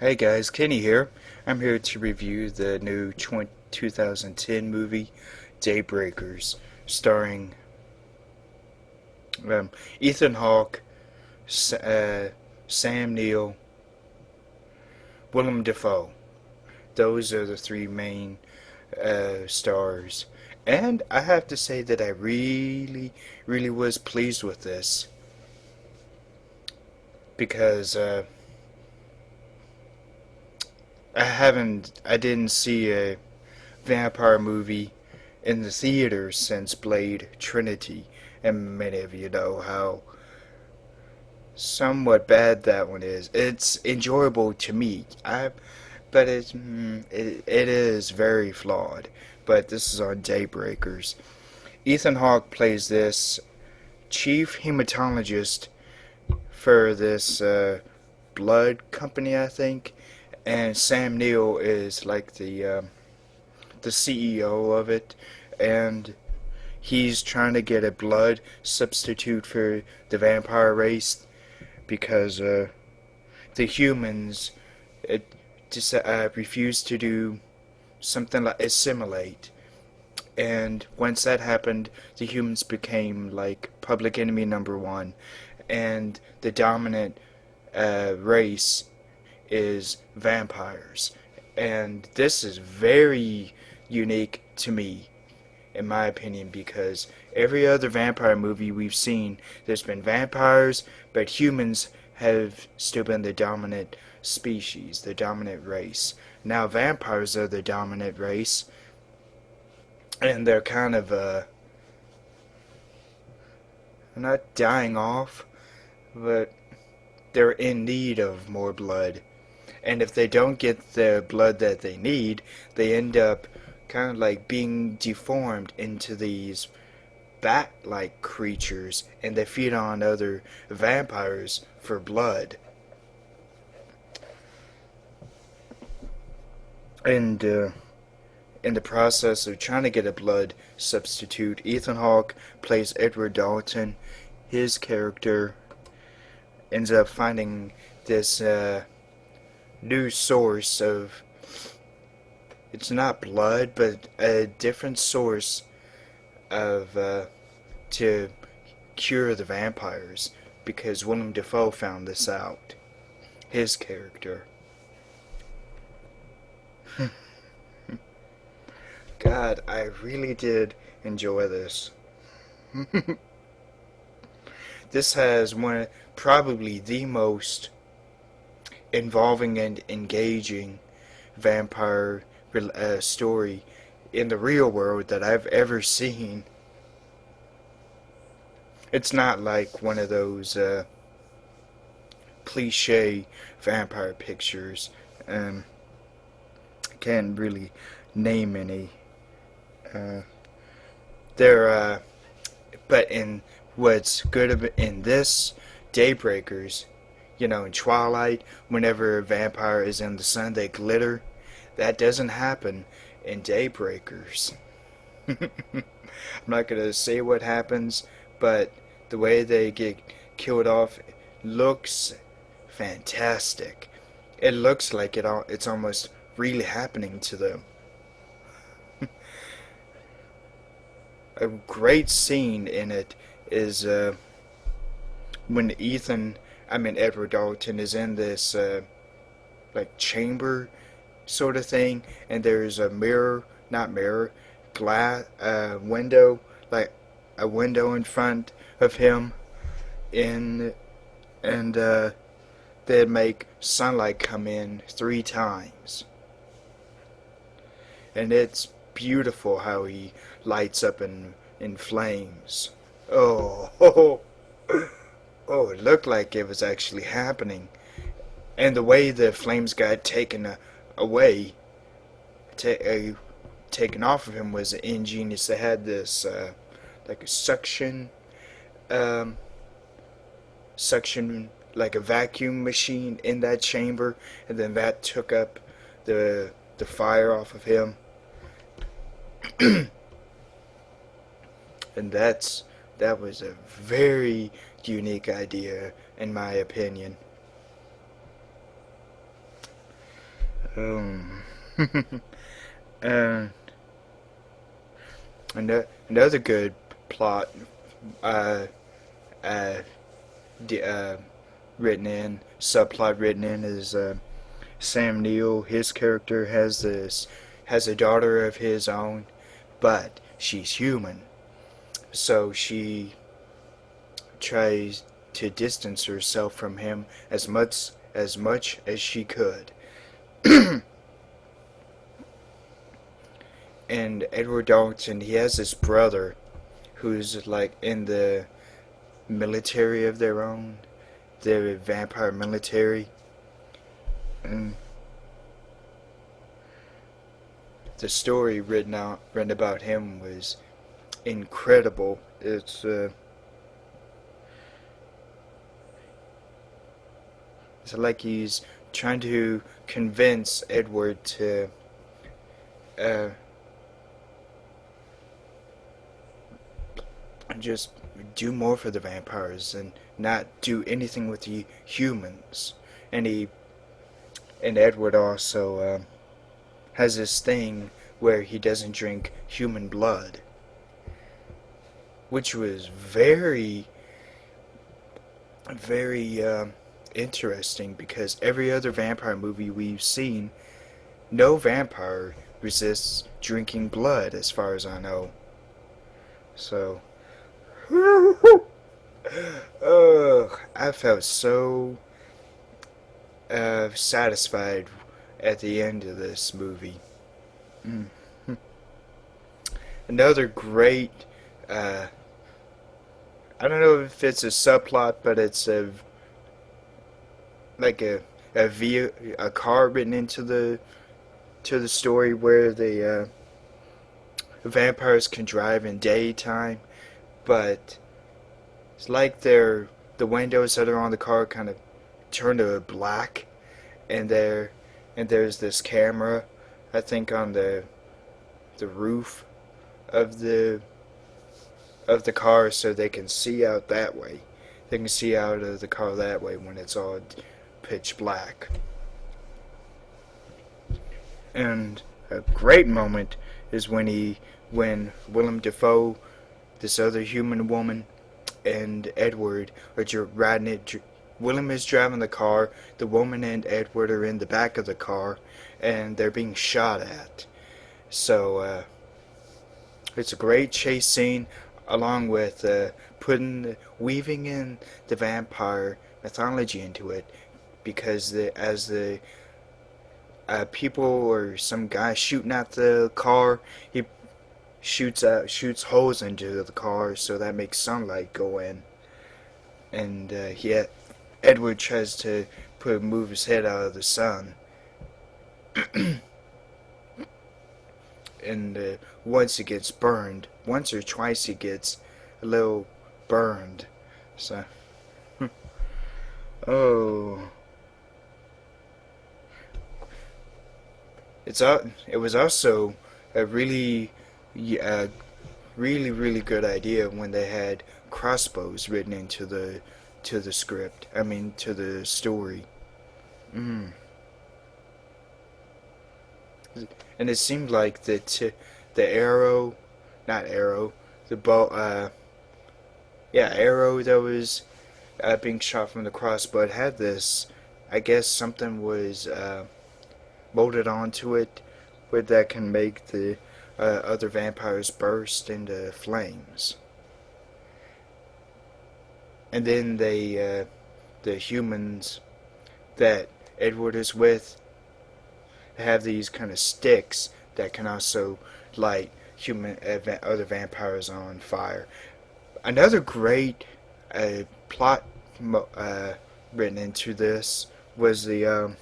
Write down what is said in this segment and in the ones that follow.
Hey guys, Kenny here. I'm here to review the new 2010 movie Daybreakers, starring Ethan Hawke, Sam Neill, Willem Dafoe. Those are the three main stars. And I have to say that I really was pleased with this because I didn't see a vampire movie in the theaters since Blade Trinity, and many of you know how somewhat bad that one is. It's enjoyable to me, but it is very flawed. But this is on Daybreakers. Ethan Hawke plays this chief hematologist for this blood company, I think, and Sam Neill is like the CEO of it, and he's trying to get a blood substitute for the vampire race because the humans refuse to do something like assimilate. And once that happened, the humans became like public enemy number one, and the dominant race is vampires. And this is very unique to me, in my opinion, because every other vampire movie we've seen, there's been vampires, but humans have still been the dominant species, the dominant race. Now vampires are the dominant race, and they're kind of not dying off, but they're in need of more blood. And if they don't get the blood that they need, they end up kind of like being deformed into these bat-like creatures, and they feed on other vampires for blood. And in the process of trying to get a blood substitute, Ethan Hawke plays Edward Dalton. His character ends up finding this new source of, it's not blood, but a different source of to cure the vampires, because Willem Dafoe found this out. His character. God, I really did enjoy this. This has one, probably the most involving and engaging vampire story in the real world that I've ever seen. It's not like one of those cliche vampire pictures. I can't really name any. Uh, there, but in what's good in this Daybreakers, you know, in Twilight, whenever a vampire is in the sun, they glitter. That doesn't happen in Daybreakers. I'm not gonna say what happens, but the way they get killed off looks fantastic. It looks like it's almost really happening to them. A great scene in it is when Edward Dalton is in this like chamber sort of thing, and there's a mirror, not mirror, glass, window, like a window in front of him, in and they'd make sunlight come in 3 times, and it's beautiful how he lights up in flames. Oh, oh, oh, it looked like it was actually happening. And the way the flames got taken away, taken off of him, was ingenious. They had this like a um, suction, like a vacuum machine in that chamber, and then that took up the fire off of him. And that was a very unique idea, in my opinion. Um, and another good plot uh, uh, d- uh, subplot written in is Sam Neill. His character has a daughter of his own, but she's human, so she tries to distance herself from him as much as she could. And Edward Dalton, he has this brother who's like in the military of their own, the vampire military, and the story written about him was incredible. It's like he's trying to convince Edward to uh, just do more for the vampires and not do anything with the humans. And Edward also has this thing where he doesn't drink human blood, which was very, very interesting because every other vampire movie we've seen, no vampire resists drinking blood, as far as I know. So, I felt so satisfied at the end of this movie. Mm. Another great, uh, I don't know if it's a subplot, but it's like a car written into the story where the vampires can drive in daytime, but it's like the windows that are on the car kind of turn to black, and there's this camera, I think, on the roof of the car, so they can see out that way. They can see out of the car that way when it's all pitch black. And a great moment is when Willem Dafoe, this other human woman, and Edward are riding it. Willem is driving the car. The woman and Edward are in the back of the car, and they're being shot at. So it's a great chase scene, along with weaving in the vampire mythology into it, because as the people or some guy shooting at the car, he shoots holes into the car, so that makes sunlight go in, and Edward tries to move his head out of the sun, and once he gets burned, once or twice he gets a little burned, so oh, it was also a uh, really good idea when they had crossbows written into the script. I mean, to the story. Mm. And it seemed like the arrow, not arrow, the bow, arrow that was being shot from the crossbow, it had this. I guess something was molded onto it, where that can make the other vampires burst into flames. And then the humans that Edward is with, have these kind of sticks that can also light other vampires on fire. Another great plot written into this was there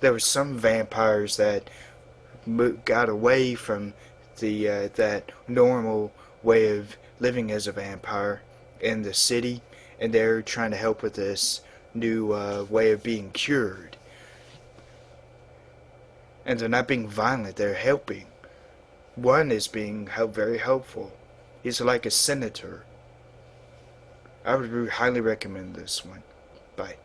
were some vampires that got away from that normal way of living as a vampire in the city, and they're trying to help with this new way of being cured. And they're not being violent, they're helping. One is being very helpful. He's like a senator. I would highly recommend this one. Bye.